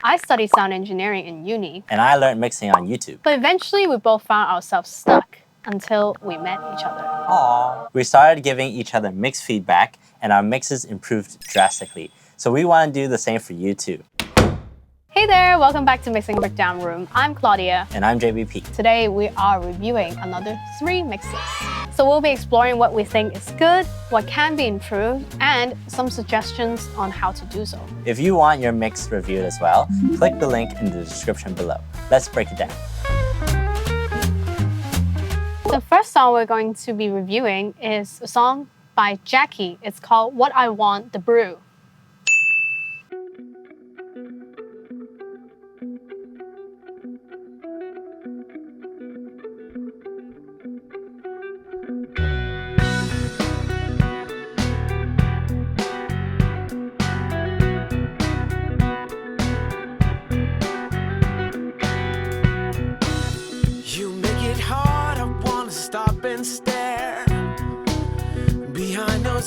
I studied sound engineering in uni. And I learned mixing on YouTube. But eventually, we both found ourselves stuck until we met each other. Aww. We started giving each other mixed feedback, and our mixes improved drastically. So we want to do the same for you too. Hey there, welcome back to Mixing Breakdown Room. I'm Claudia. And I'm JBP. Today, we are reviewing another 3 mixes. So we'll be exploring what we think is good, what can be improved, and some suggestions on how to do so. If you want your mix reviewed as well, click the link in the description below. Let's break it down. The first song we're going to be reviewing is a song by Jackie. It's called What I Want, The Brew.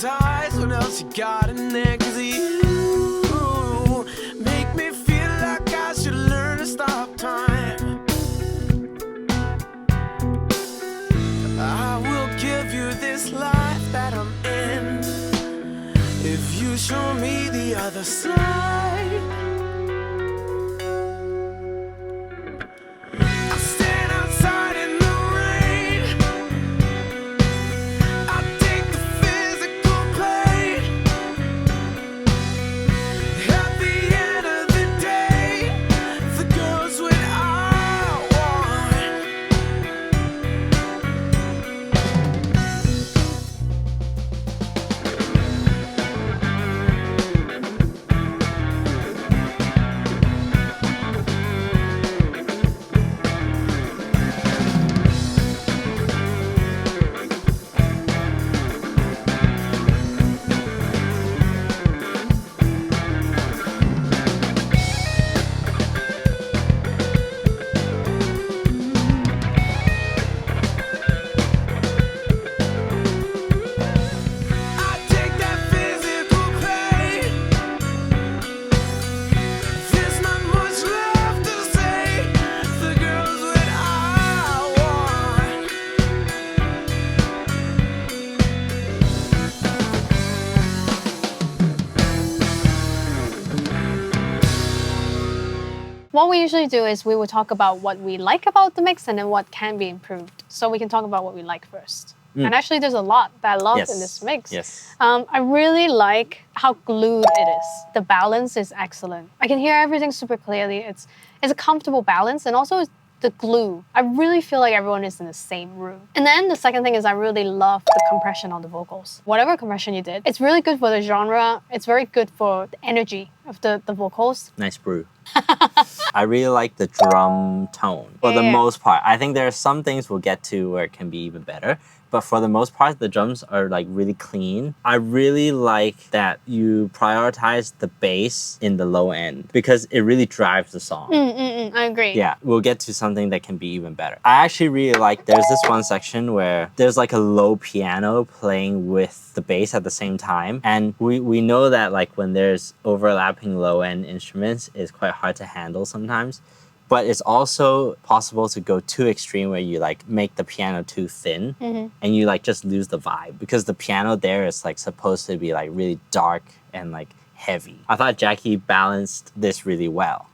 Eyes, what else you got in there? 'Cause you make me feel like I should learn to stop time. I will give you this life that I'm in if you show me the other side. What we usually do is we will talk about what we like about the mix and then what can be improved. So we can talk about what we like first. And actually, there's a lot that I love in this mix. Yes. I really like how glued it is. The balance is excellent. I can hear everything super clearly. It's a comfortable balance, and also the glue. I really feel like everyone is in the same room. And then the second thing is I really love the compression on the vocals. Whatever compression you did, it's really good for the genre. It's very good for the energy of the vocals. Nice brew. I really like the drum tone for the most part. I think there are some things we'll get to where it can be even better. But for the most part, the drums are like really clean. I really like that you prioritize the bass in the low end because it really drives the song. I agree. Yeah, we'll get to something that can be even better. I actually really like, there's this one section where there's like a low piano playing with the bass at the same time. And we know that like when there's overlapping low end instruments, it's quite hard to handle sometimes. But it's also possible to go too extreme where you like make the piano too thin and you like just lose the vibe because the piano there is like supposed to be like really dark and like heavy. I thought Jackie balanced this really well.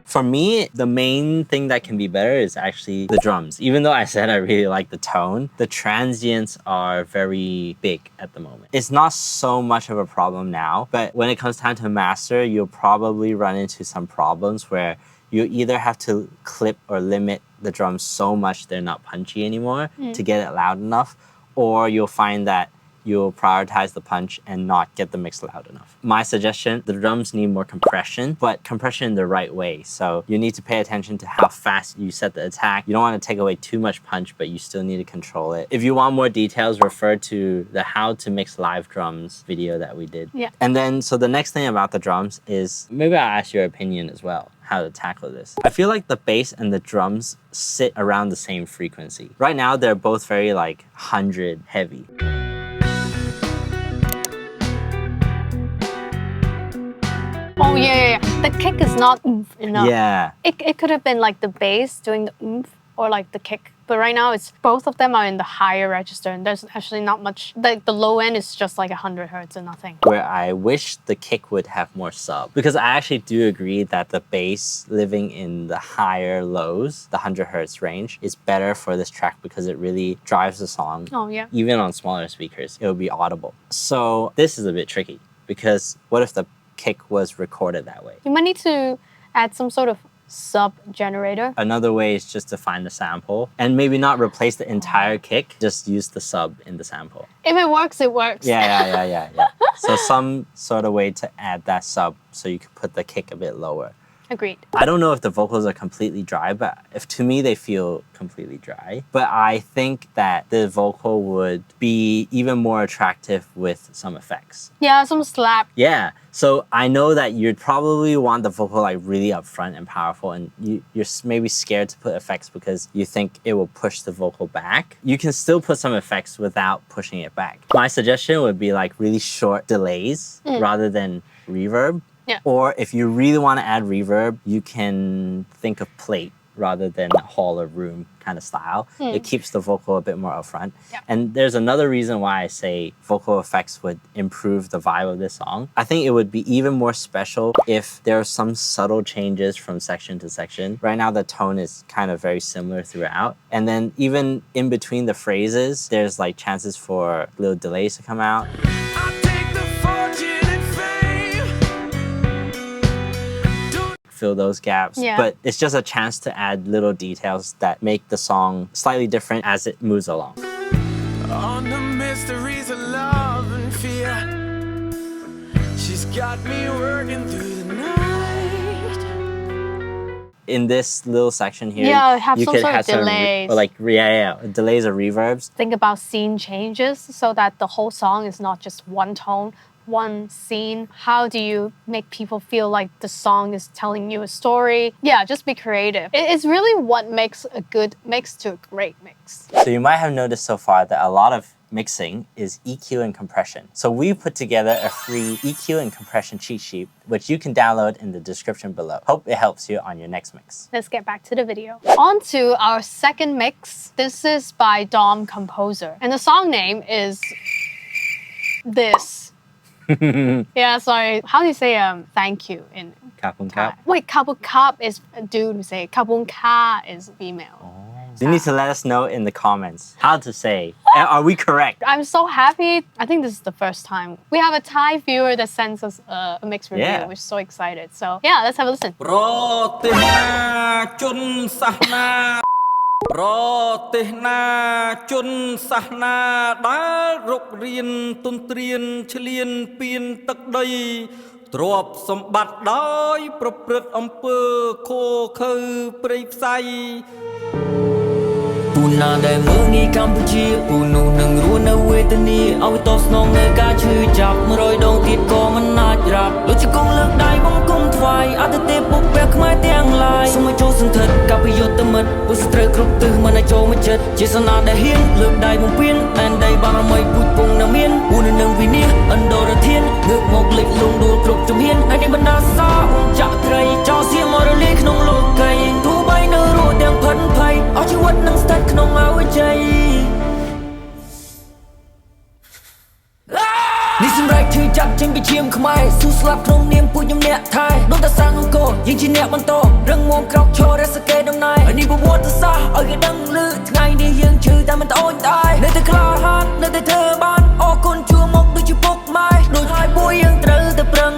For me, the main thing that can be better is actually the drums. Even though I said I really like the tone, the transients are very big at the moment. It's not so much of a problem now, but when it comes time to master, you'll probably run into some problems where you either have to clip or limit the drums so much they're not punchy anymore to get it loud enough, or you'll find that you'll prioritize the punch and not get the mix loud enough. My suggestion, the drums need more compression, but compression in the right way. So you need to pay attention to how fast you set the attack. You don't want to take away too much punch, but you still need to control it. If you want more details, refer to the how to mix live drums video that we did. Yeah. And then, so the next thing about the drums is, maybe I'll ask your opinion as well, how to tackle this. I feel like the bass and the drums sit around the same frequency. Right now, they're both very like 100 heavy. The kick is not oomph enough. Yeah. It could have been like the bass doing the oomph or like the kick. But right now, it's both of them are in the higher register, and there's actually not much. Like the low end is just like 100 hertz and nothing. Where I wish the kick would have more sub, because I actually do agree that the bass living in the higher lows, the 100 hertz range, is better for this track because it really drives the song. Oh yeah. Even on smaller speakers, it will be audible. So this is a bit tricky because what if the kick was recorded that way? You might need to add some sort of sub generator. Another way is just to find the sample and maybe not replace the entire kick, just use the sub in the sample. If it works, it works. Yeah. So some sort of way to add that sub so you can put the kick a bit lower. Agreed. I don't know if the vocals are completely dry, but if to me they feel completely dry. But I think that the vocal would be even more attractive with some effects. Yeah, some slap. Yeah. So I know that you'd probably want the vocal like really upfront and powerful, and you're maybe scared to put effects because you think it will push the vocal back. You can still put some effects without pushing it back. My suggestion would be like really short delays rather than reverb. Yeah. Or if you really want to add reverb, you can think of plate rather than hall or room kind of style. It keeps the vocal a bit more upfront. Yeah. And there's another reason why I say vocal effects would improve the vibe of this song. I think it would be even more special if there are some subtle changes from section to section. Right now, the tone is kind of very similar throughout. And then even in between the phrases, there's like chances for little delays to come out. Fill those gaps, but it's just a chance to add little details that make the song slightly different as it moves along. On the mysteries of love and fear, she's got me working through the night. In this little section here, have you some could sort of have some delays. Delays or reverbs. Think about scene changes so that the whole song is not just one tone, one scene. How do you make people feel like the song is telling you a story? Yeah, just be creative. It's really what makes a good mix to a great mix. So you might have noticed so far that a lot of mixing is EQ and compression. So we put together a free EQ and compression cheat sheet, which you can download in the description below. Hope it helps you on your next mix. Let's get back to the video. On to our second mix. This is by Dom Composer. And the song name is this. Yeah, sorry. How do you say thank you in Kapun Thai? kap. Wait, kapun kap is a dude who say kapun ka is female. You need to let us know in the comments how to say. Are we correct? I'm so happy. I think this is the first time we have a Thai viewer that sends us a mixed review. Yeah. We're so excited. So yeah, let's have a listen. ប្រទេសណាជនសាសនាដែលរុករៀនទុនត្រៀនឆ្លៀនពៀនទឹកដីទ្រព្យសម្បត្តិដោយប្រព្រឹត្តអំពើខូខើព្រៃផ្សៃ ពូណាដែលមើងងាយកម្ពុជាពូនោះនឹងរស់នៅវេទនាឲ្យតស្នងនៅការឈឺចាប់100ដងទៀតក៏មិនអាចរ៉ាប់លោកជង្គង់លើកដៃបង្គំថ្វាយអត្តទេពពុកព្រះខ្មែរទាំងឡាយសូមឲ្យចូលសន្ធិដ្ឋកប្បយុទ្ធមិត្តពុស្ត្រូវគ្រប់ទិសមិនឲ្យចូលមកចិត្តជាសនាដែលហ៊ានលើកដៃបំពេញតែនដីបារមីពូជពងនៅមានពូនឹងវិនិច្ឆ័យអន្តរធានងើបមកលេចលងដួលគ្រប់ជំហានហើយនេះបណ្ដាសាចក្រីចោលសៀមរលាយក្នុងលោកីទូបីនៅរស់ទាំងផិនភ័យអស់ជីវិតនឹងស្ថិតក្នុងអវជ័យ នេះសម្រាប់ឈឺចាប់ចេញពីឈាមខ្មែរស៊ូស្លាប់ក្នុងនាមពួកខ្ញុំអ្នកថែដូចតែសាងអង្គរយើងជាអ្នកបន្តរឹងមាំក្រោកឈររសកេដំណើរនេះប្រវត្តិសាស្ត្រឲ្យគេដឹងឮថ្ងៃនេះយើងឈឺតែមិនត្អូញត្អែនៅតែក្លាហាននៅតែធ្វើបានអរគុណជួមកដូចជាពុកម៉ែដូចហើយពួកយើងត្រូវតែប្រឹង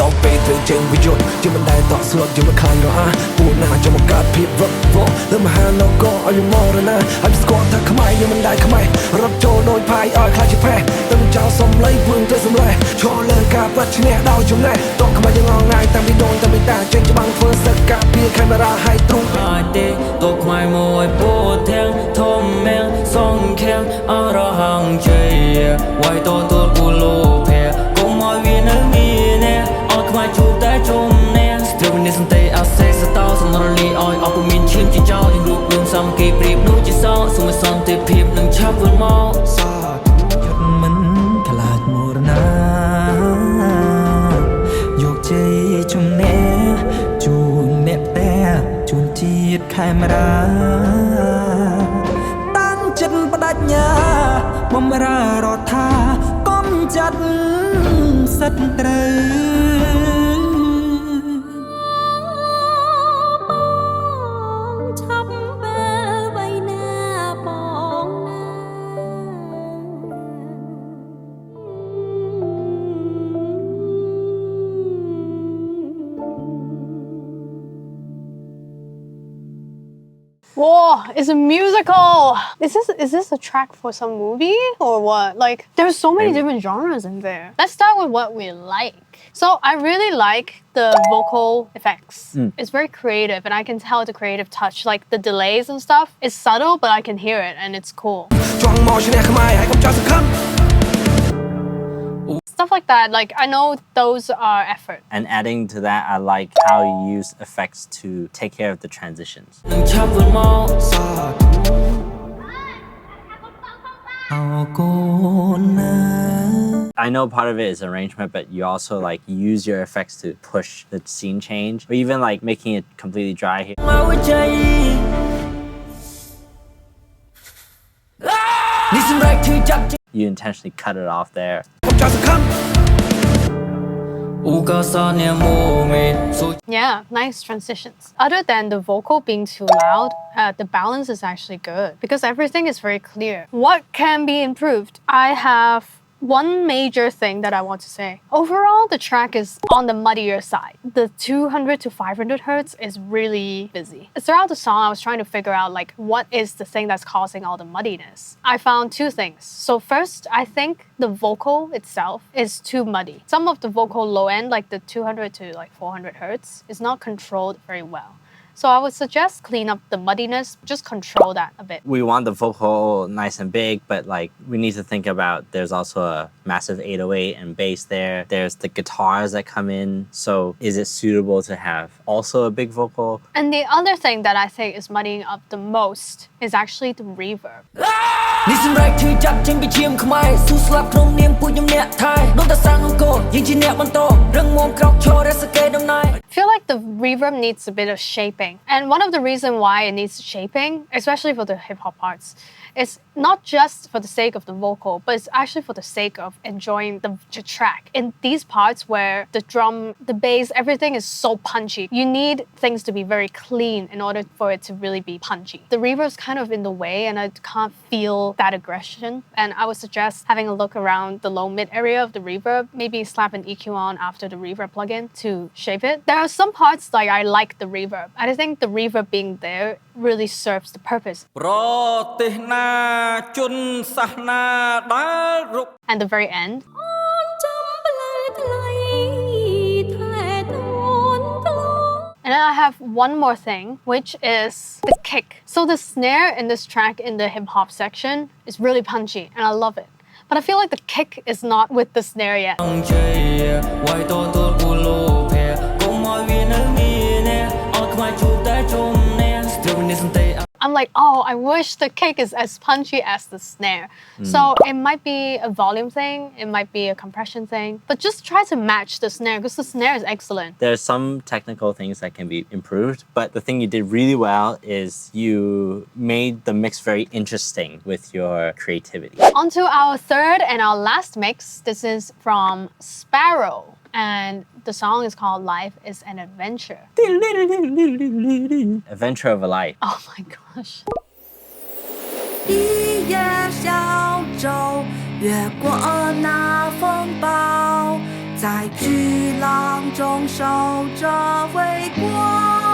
ដល់ពេលត្រូវចេញវិយុទ្ធជាមិនដែលតក់ស្លុតជាមិនខ្លាញ់រអាពួកណាចង់បង្កើតភាពវឹកវរលើមហានគរឲ្យមរណាឲ្យស្គាល់ថាខ្មែរយើងមិនដែលខ្មែររត់ចូលដោយផាយឲ្យខ្លាចជាផេះទៅចោលសំឡេងពឹងទៅសំឡេះឈរលើការបាត់ឈ្នះដោយចំណេះតោះខ្មែរយើងអងងាយតាំងពីដូនតាំងពីតាចេញច្បាំងធ្វើសឹកការពារខេមរាឲ្យទ្រូងហើយទេតោះខ្មែរមួយពោទាំងធំមែងសងខាំងអរហង្គជ័យវាយតូលគូលោភៈកុំឲ្យវានៅមានខ្មែរជួបតែជុំអ្នកស្ទើរនេះសន្តិអាសេសតោសម្រលីឲ្យអស់ពុំមានឈាមជាចោលយើងរួបរวมសាមគ្គីប្រៀបដូចជាសោសូមឲ្យសន្តិភាពនឹងឆាប់វិលមកសាធុចិត្តមិនខ្លាចមរណា ម្រាតាំងចិត្តបដិញ្ញាបំរើរដ្ឋាកុំចាត់សិតត្រូវ Whoa, it's a musical. Is this a track for some movie or what? Like, there's so many different genres in there. Let's start with what we like. So I really like the vocal effects. It's very creative, and I can tell the creative touch. Like the delays and stuff. It's subtle, but I can hear it, and it's cool. Stuff like that, like I know those are effort. And adding to that, I like how you use effects to take care of the transitions. I know part of it is arrangement, but you also like use your effects to push the scene change, or even like making it completely dry here. You intentionally cut it off there. Yeah, nice transitions. Other than the vocal being too loud, the balance is actually good because everything is very clear. What can be improved? I have one major thing that I want to say. Overall, the track is on the muddier side. The 200 to 500 hertz is really busy. Throughout the song, I was trying to figure out like what is the thing that's causing all the muddiness. I found two things. So first, I think the vocal itself is too muddy. Some of the vocal low end, like the 200 to like 400 hertz, is not controlled very well. So I would suggest clean up the muddiness, just control that a bit. We want the vocal nice and big, but like we need to think about there's also a massive 808 and bass there. There's the guitars that come in. So is it suitable to have also a big vocal? And the other thing that I think is muddying up the most is actually the reverb. I feel like the reverb needs a bit of shaping. And one of the reasons why it needs shaping, especially for the hip-hop parts, is not just for the sake of the vocal, but it's actually for the sake of enjoying the track. In these parts where the drum, the bass, everything is so punchy, you need things to be very clean in order for it to really be punchy. The reverb's kind of in the way and I can't feel that aggression. And I would suggest having a look around the low-mid area of the reverb, maybe slap an EQ on after the reverb plugin to shape it. There are some parts like I like the reverb. I think the reverb being there really serves the purpose. And the very end. And then I have one more thing, which is the kick. So the snare in this track in the hip hop section is really punchy and I love it. But I feel like the kick is not with the snare yet. I'm like, oh, I wish the kick is as punchy as the snare. So it might be a volume thing, it might be a compression thing, but just try to match the snare because the snare is excellent. There's some technical things that can be improved, but the thing you did really well is you made the mix very interesting with your creativity. On to our third and our last mix. This is from Sparrow. And the song is called Life is an Adventure. Adventure of a life. Oh my gosh. 一叶小舟越过那风暴，在巨浪中守着辉光。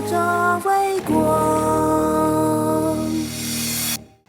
着微光。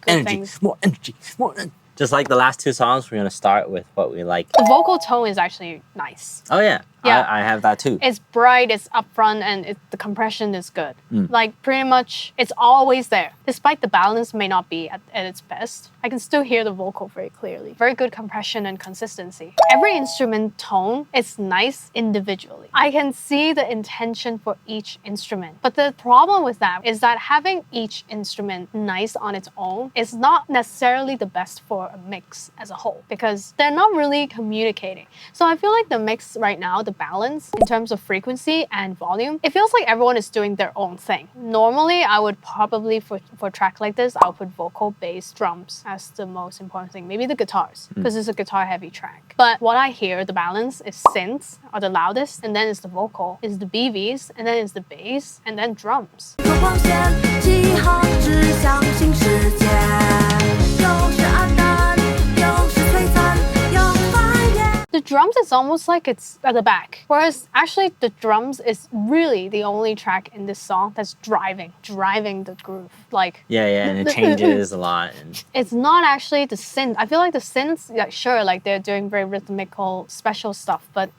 Energy, more energy, more energy. Just like the last two songs, we're gonna start with what we like. The vocal tone is actually nice. Oh yeah, Yeah. I have that too. It's bright, it's upfront, and the compression is good. Like pretty much, it's always there. Despite the balance may not be at its best, I can still hear the vocal very clearly. Very good compression and consistency. Every instrument tone is nice individually. I can see the intention for each instrument. But the problem with that is that having each instrument nice on its own is not necessarily the best for a mix as a whole, because they're not really communicating. So I feel like the mix right now, the balance in terms of frequency and volume, it feels like everyone is doing their own thing. Normally, I would probably, for a track like this, I'll put vocal, bass, drums as the most important thing. Maybe the guitars, because it's a guitar-heavy track. But what I hear, the balance is synths are the loudest, and then it's the vocal, is the BVs, and then it's the bass, and then drums. 有光线，几行指向新世界，有时黯淡，有时璀璨，有繁衍。 The drums is almost like it's at the back, whereas actually the drums is really the only track in this song that's driving the groove. Like Yeah, and it changes a lot. And it's not actually the synth. I feel like the synths, yeah, sure, like they're doing very rhythmical, special stuff, but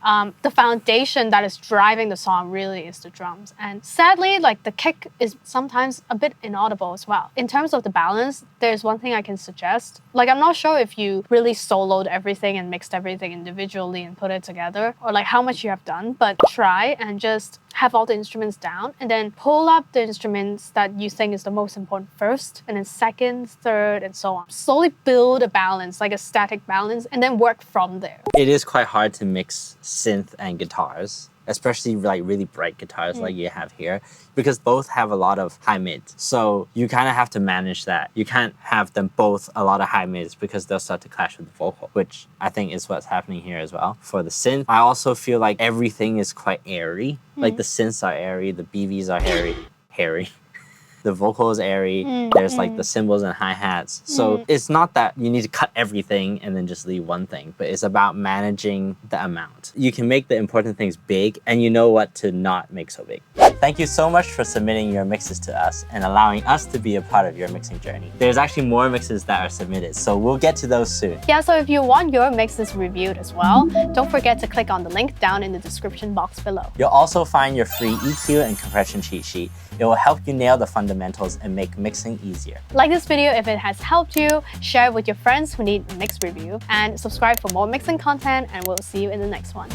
the foundation that is driving the song really is the drums. And sadly, like the kick is sometimes a bit inaudible as well. In terms of the balance, there's one thing I can suggest. Like I'm not sure if you really soloed everything and mixed everything individually and put it together, or like how much you have done, but try and just have all the instruments down and then pull up the instruments that you think is the most important first, and then second, third, and so on. Slowly build a balance, like a static balance, and then work from there. it is quite hard to mix synth and guitars, especially like really bright guitars like you have here, because both have a lot of high mids. So you kind of have to manage that. You can't have them both a lot of high mids because they'll start to clash with the vocal, which I think is what's happening here as well. For the synth, I also feel like everything is quite airy. Like the synths are airy, the BVs are hairy. The vocal is airy. There's like the cymbals and hi-hats. So it's not that you need to cut everything and then just leave one thing, but it's about managing the amount. You can make the important things big, and you know what to not make so big. Thank you so much for submitting your mixes to us and allowing us to be a part of your mixing journey. There's actually more mixes that are submitted, so we'll get to those soon. Yeah, so if you want your mixes reviewed as well, don't forget to click on the link down in the description box below. You'll also find your free EQ and compression cheat sheet. It will help you nail the fundamentals and make mixing easier. Like this video if it has helped you, share it with your friends who need a mix review, and subscribe for more mixing content, and we'll see you in the next one.